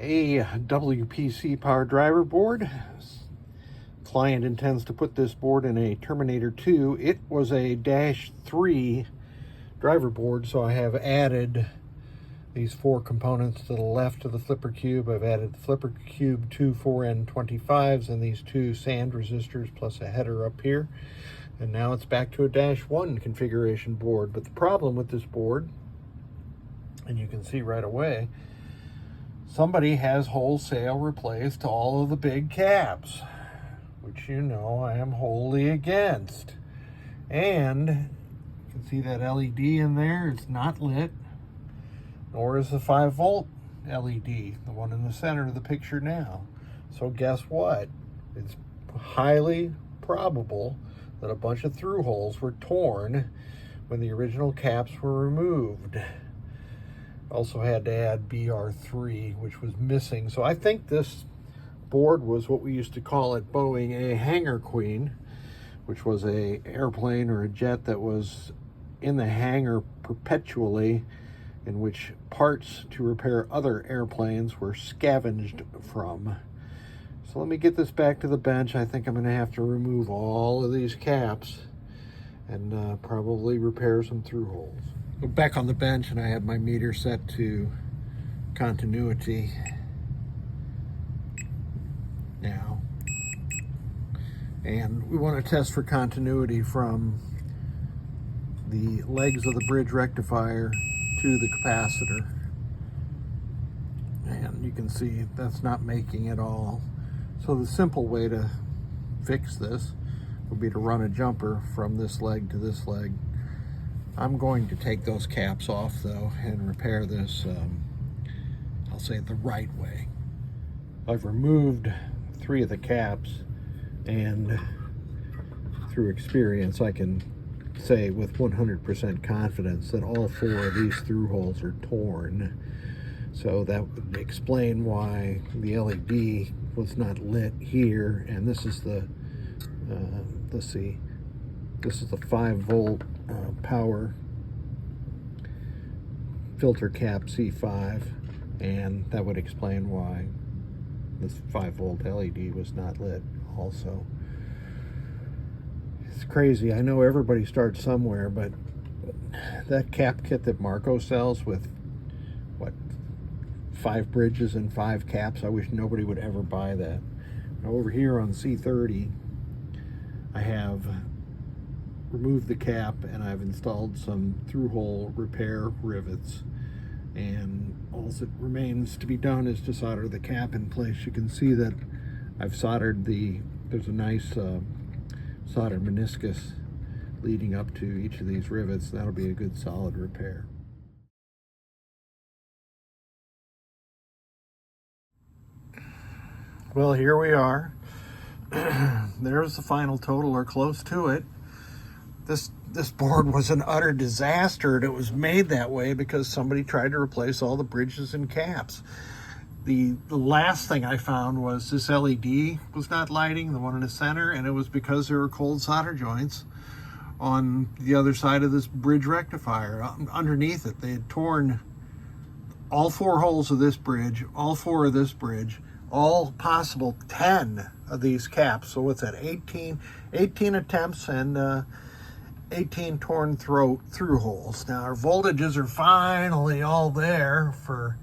A WPC PowerDriver board. Client intends to put this board in a Terminator 2. It was a -3 driver board, so I have added these 4 components to the left of the flipper cube. I've added the flipper cube, 2 4N25s, and these 2 sand resistors plus a header up here. And now it's back to a -1 configuration board. But the problem with this board, and you can see right away, somebody has wholesale replaced all of the big caps, which you know I am wholly against. And you can see that LED in there is not lit, nor is the 5-volt LED, the one in the center of the picture now. So guess what? It's highly probable that a bunch of through holes were torn when the original caps were removed. Also had to add BR3, which was missing. So I think this board was what we used to call at Boeing a hangar queen, which was a airplane or a jet that was in the hangar perpetually, in which parts to repair other airplanes were scavenged from. So let me get this back to the bench. I think I'm going to have to remove all of these caps and probably repair some through holes. Go back on the bench, and I have my meter set to continuity now. And we want to test for continuity from the legs of the bridge rectifier to the capacitor. And you can see that's not making it all. So the simple way to fix this would be to run a jumper from this leg to this leg. I'm going to take those caps off though and repair this, I'll say the right way. I've removed 3 of the caps, and through experience I can say with 100% confidence that all 4 of these through holes are torn. So that would explain why the LED was not lit here. And this is the, let's see, this is the 5-volt power filter cap C5, and that would explain why this 5-volt LED was not lit also. It's crazy. I know everybody starts somewhere, but that cap kit that Marco sells with, what, 5 bridges and 5 caps, I wish nobody would ever buy that. Now over here on C30, I have removed the cap and I've installed some through-hole repair rivets, and all that remains to be done is to solder the cap in place. You can see that I've soldered there's a nice solder meniscus leading up to each of these rivets. That'll be a good solid repair. Well, here we are. There's the final total, or close to it. This board was an utter disaster, and it was made that way because somebody tried to replace all the bridges and caps. The last thing I found was this LED was not lighting, the one in the center, and it was because there were cold solder joints on the other side of this bridge rectifier. Underneath it, they had torn all 4 holes of this bridge, all 4 of this bridge, all possible 10 of these caps. So what's that, 18 attempts and 18 torn through holes. Now our voltages are finally all there for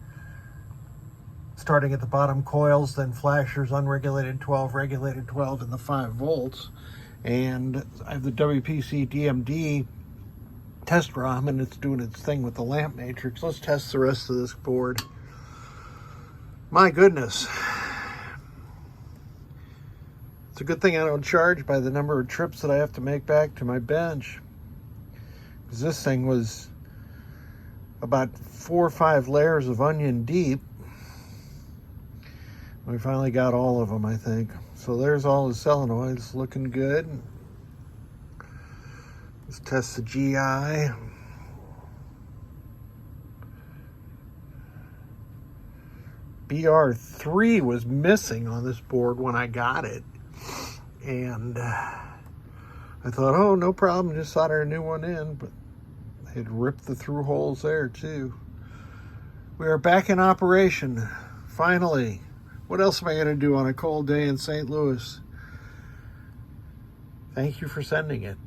starting at the bottom coils, then flashers, unregulated 12, regulated 12, and the 5 volts. And I have the WPC DMD test ROM, and it's doing its thing with the lamp matrix. Let's test the rest of this board. My goodness. It's a good thing I don't charge by the number of trips that I have to make back to my bench, because this thing was about 4 or 5 layers of onion deep. We finally got all of them, I think. So there's all the solenoids looking good. Let's test the GI. BR3 was missing on this board when I got it. And I thought, oh, no problem, just solder a new one in, but it ripped the through holes there too. We are back in operation. Finally. What else am I going to do on a cold day in St. Louis? Thank you for sending it.